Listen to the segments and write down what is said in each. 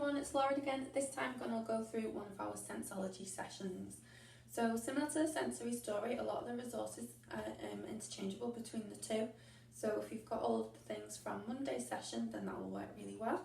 everyone, it's Lauren again. This time I'm going to go through one of our Sensology sessions. So similar to the sensory story, a lot of the resources are interchangeable between the two. So if you've got all of the things from Monday's session, then that will work really well.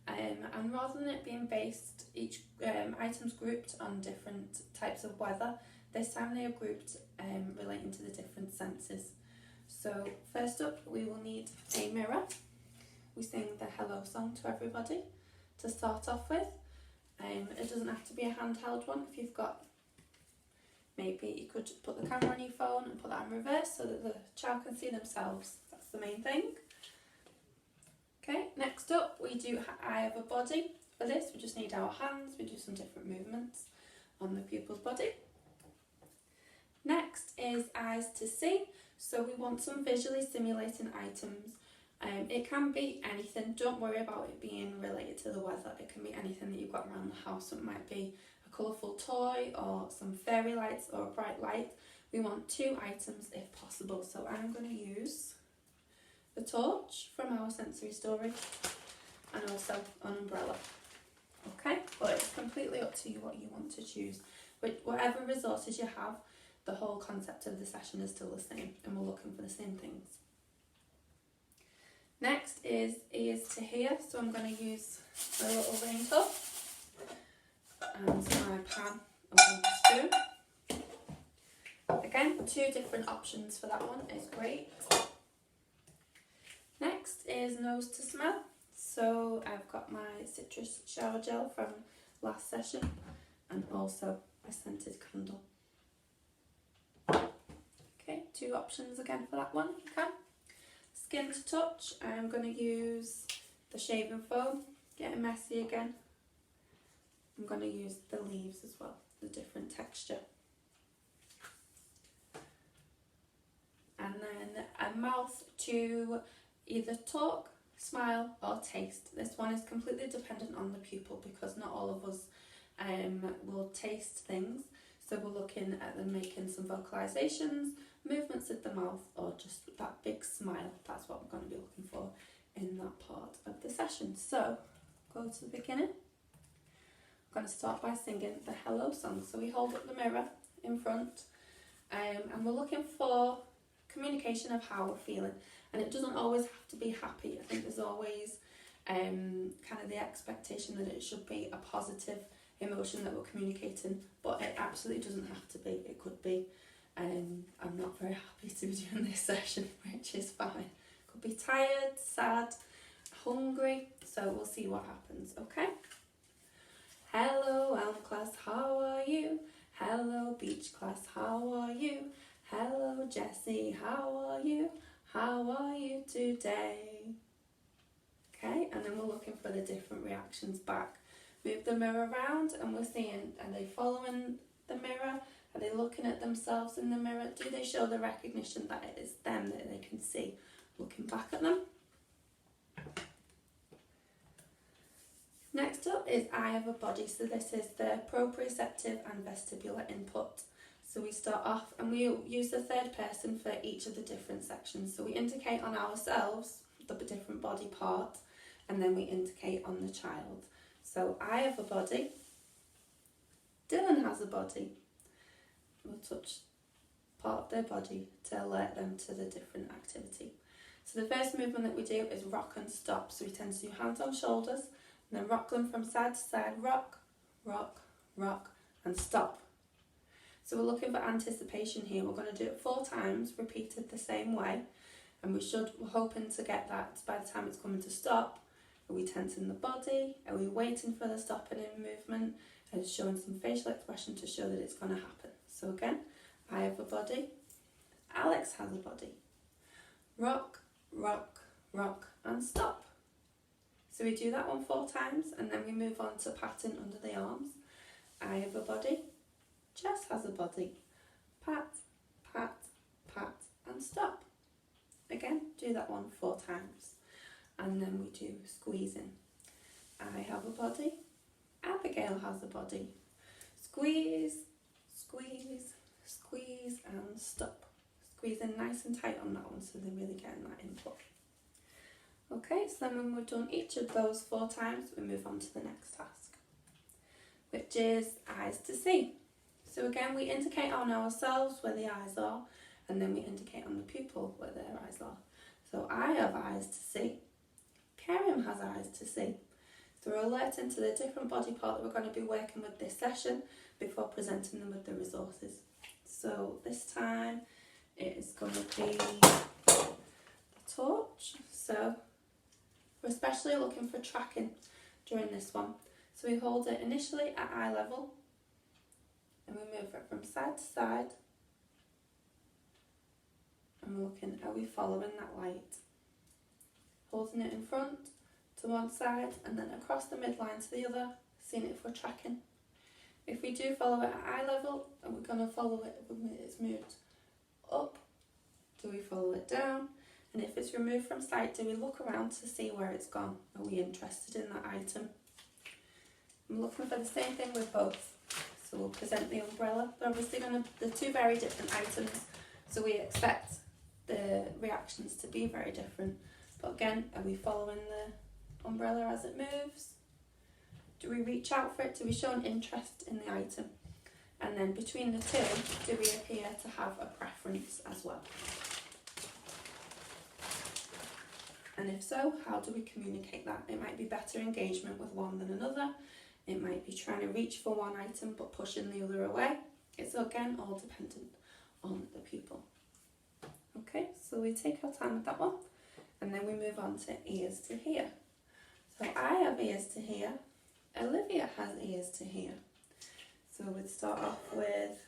And rather than it being based, each items grouped on different types of weather, this time they are grouped relating to the different senses. So first up, we will need a mirror. We sing the hello song to everybody to start off with. It doesn't have to be a handheld one. If you've got, maybe you could put the camera on your phone and put that in reverse so that the child can see themselves. That's the main thing. Okay, next up we do I have a body. For this we just need our hands. We do some different movements on the pupil's body. Next is eyes to see. So we want some visually stimulating items. It can be anything. Don't worry about it being related to the weather. It can be anything that you've got around the house. So it might be a colourful toy or some fairy lights or a bright light. We want 2 items if possible. So I'm going to use the torch from our sensory story and also an umbrella. Okay, but it's completely up to you what you want to choose. But whatever resources you have, the whole concept of the session is still the same and we're looking for the same things. Next is ears to hear, so I'm going to use a little raincoat and my pan and spoon. Again, 2 different options for that one is great. Next is nose to smell, so I've got my citrus shower gel from last session and also a scented candle. Okay, 2 options again for that one if you can. Skin to touch, I'm going to use the shaving foam, getting messy again. I'm going to use the leaves as well, the different texture. And then a mouth to either talk, smile or taste. This one is completely dependent on the pupil because not all of us will taste things. So we're looking at them making some vocalizations, movements of the mouth or just that big smile. That's what we're going to be looking for in that part of the session. So go to the beginning. I'm going to start by singing the hello song. So we hold up the mirror in front and we're looking for communication of how we're feeling. And it doesn't always have to be happy. I think there's always kind of the expectation that it should be a positive emotion that we're communicating, but it absolutely doesn't have to be. It could be I'm not very happy to be doing this session, which is fine. Could be tired, sad, hungry, so we'll see what happens, okay? Hello Elm class, how are you? Hello Beach class, how are you? Hello Jessie, how are you? How are you today? Okay, and then we're looking for the different reactions back. Move the mirror around and we're seeing, are they following the mirror? Are they looking at themselves in the mirror? Do they show the recognition that it is them that they can see looking back at them? Next up is I have a body. So this is the proprioceptive and vestibular input. So we start off and we use the third person for each of the different sections. So we indicate on ourselves, the different body part, and then we indicate on the child. So I have a body, Dylan has a body. We'll touch part of their body to alert them to the different activity. So the first movement that we do is rock and stop. So we tend to do hands on shoulders and then rock them from side to side, rock, rock, rock and stop. So we're looking for anticipation here. We're going to do it 4 times, repeated the same way. And we're hoping to get that by the time it's coming to stop. Are we tensing the body? Are we waiting for the stopping in movement? And showing some facial expression to show that it's going to happen. So again, I have a body. Alex has a body. Rock, rock, rock and stop. So we do that one 4 times and then we move on to patting under the arms. I have a body. Jess has a body. Pat, pat, pat and stop. Again, do that one 4 times. And then we do squeezing. I have a body. Abigail has a body. Squeeze, squeeze, squeeze and stop. Squeezing nice and tight on that one so they're really getting that input. Okay, so then when we've done each of those 4 times, we move on to the next task, which is eyes to see. So again, we indicate on ourselves where the eyes are, and then we indicate on the pupil where their eyes are. So I have eyes to see. Kerem has eyes to see. So we're alerting to the different body part that we're going to be working with this session before presenting them with the resources. So this time it is going to be the torch. So we're especially looking for tracking during this one. So we hold it initially at eye level and we move it from side to side. And we're looking, are we following that light? Holding it in front to one side and then across the midline to the other, seeing if we're tracking. If we do follow it at eye level, and we're going to follow it when it's moved up, do we follow it down? And if it's removed from sight, do we look around to see where it's gone? Are we interested in that item? I'm looking for the same thing with both. So we'll present the umbrella. They're obviously they're 2 very different items, so we expect the reactions to be very different. But again, are we following the umbrella as it moves? Do we reach out for it? Do we show an interest in the item? And then between the 2, do we appear to have a preference as well? And if so, how do we communicate that? It might be better engagement with one than another. It might be trying to reach for one item but pushing the other away. It's again all dependent on the pupil. Okay, so we take our time with that one. And then we move on to ears to hear. So I have ears to hear. Olivia has ears to hear. So we'd start off with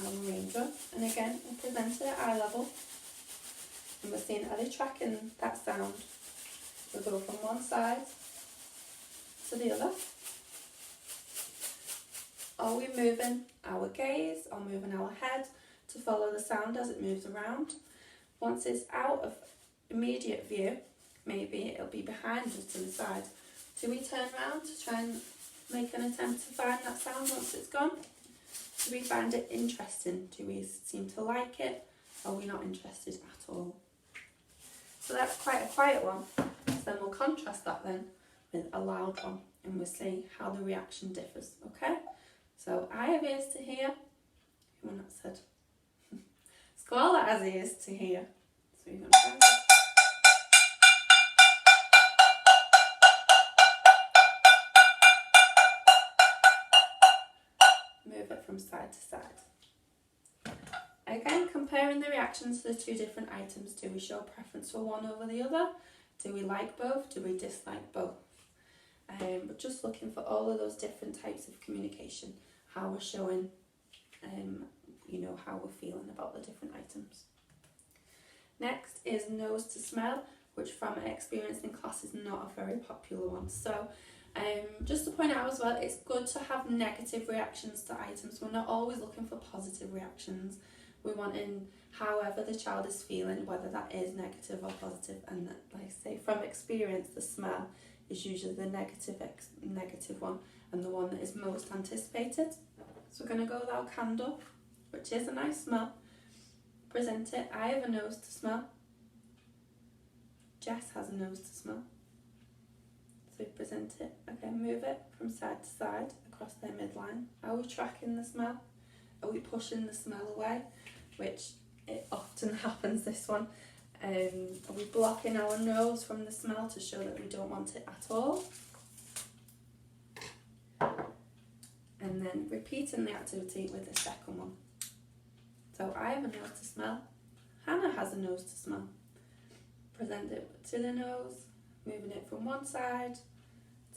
our raindrop. And again, we present it at eye level. And we're seeing, are they tracking that sound? We'll go from one side to the other. Are we moving our gaze or moving our head to follow the sound as it moves around? Once it's out of immediate view, maybe it'll be behind us to the side. Do we turn around to try and make an attempt to find that sound once it's gone? Do we find it interesting? Do we seem to like it? Are we not interested at all? So that's quite a quiet one. So then we'll contrast that then with a loud one and we'll see how the reaction differs, okay? So I have ears to hear. Who not said? Scarlett has ears to hear. So you're going to try this. Move it from side to side. Again, comparing the reactions to the 2 different items. Do we show preference for one over the other? Do we like both? Do we dislike both? But just looking for all of those different types of communication. How we're showing, how we're feeling about the different items. Next is nose to smell, which from experience in class is not a very popular one. So just to point out as well, it's good to have negative reactions to items. We're not always looking for positive reactions. We're wanting however the child is feeling, whether that is negative or positive. And like I say, from experience, the smell is usually the negative one and the one that is most anticipated. So we're going to go with our candle, which is a nice smell. Present it. I have a nose to smell. Jess has a nose to smell. So present it. Okay, move it from side to side across their midline. Are we tracking the smell? Are we pushing the smell away? Which it often happens, this one. Are we blocking our nose from the smell to show that we don't want it at all? And then repeating the activity with the second one. So I have a nose to smell. Hannah has a nose to smell. Present it to the nose, moving it from one side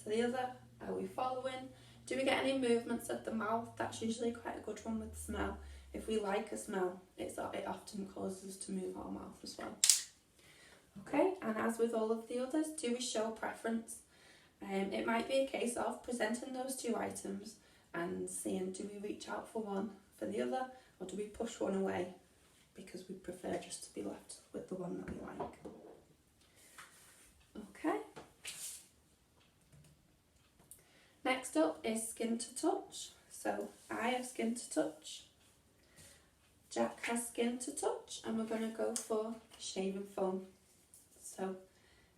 to the other. Are we following? Do we get any movements of the mouth? That's usually quite a good one with smell. If we like a smell, it often causes us to move our mouth as well. Okay, and as with all of the others, do we show preference? It might be a case of presenting those 2 items and seeing, do we reach out for one for the other, or do we push one away because we prefer just to be left with the one that we like? Okay. Next up is skin to touch. So I have skin to touch. Jack has skin to touch, and we're going to go for shaving foam. So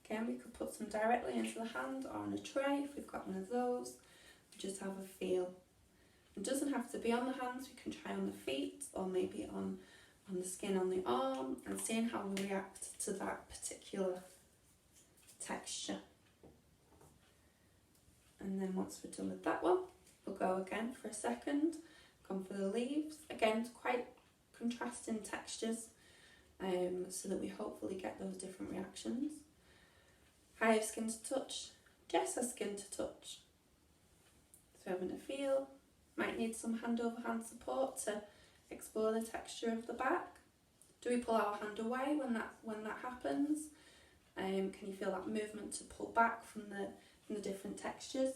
again, we could put some directly into the hand or on a tray if we've got one of those. Just have a feel. It doesn't have to be on the hands, we can try on the feet or maybe on the skin on the arm, and seeing how we react to that particular texture. And then once we're done with that one, we'll go again for a second, come for the leaves. Again, quite contrasting textures, so that we hopefully get those different reactions. Hive skin to touch, Jessa skin to touch. So having a feel, might need some hand over hand support to explore the texture of the back. Do we pull our hand away when that happens? Can you feel that movement to pull back from the different textures?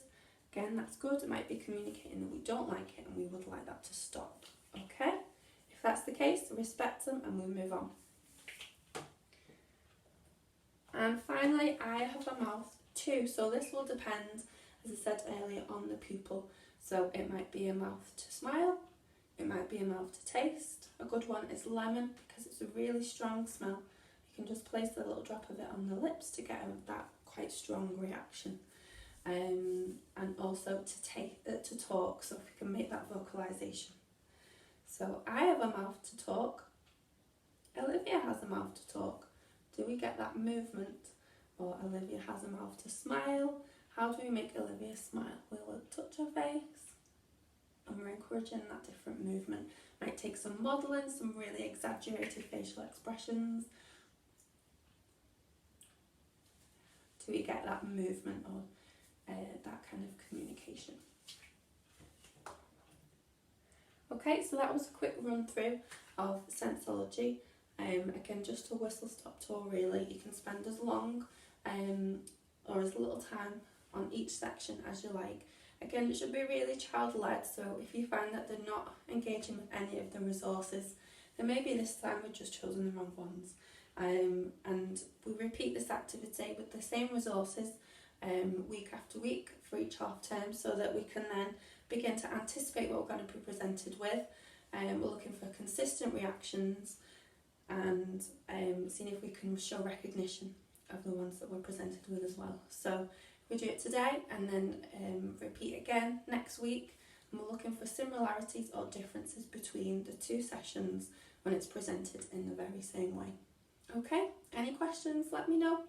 Again, that's good. It might be communicating that we don't like it and we would like that to stop. Okay? If that's the case, respect them and we'll move on. And finally, I have a mouth too. So this will depend, as I said earlier, on the pupil. So it might be a mouth to smile, it might be a mouth to taste. A good one is lemon because it's a really strong smell. You can just place a little drop of it on the lips to get that quite strong reaction. And also to talk, so if you can make that vocalization. So I have a mouth to talk. Olivia has a mouth to talk. Do we get that movement? Or Olivia has a mouth to smile. How do we make Olivia smile? We'll touch her face and we're encouraging that different movement. Might take some modelling, some really exaggerated facial expressions. Do we get that movement or that kind of communication? Okay, so that was a quick run through of Sensology. Again, just a whistle-stop tour really. You can spend as long or as little time on each section as you like. Again, it should be really child-led, so if you find that they're not engaging with any of the resources, then maybe this time we've just chosen the wrong ones. And we repeat this activity with the same resources week after week for each half term, so that we can then begin to anticipate what we're going to be presented with. We're looking for consistent reactions and seeing if we can show recognition of the ones that we're presented with as well. So we do it today and then repeat again next week, and we're looking for similarities or differences between the two sessions when it's presented in the very same way. Okay, any questions, let me know.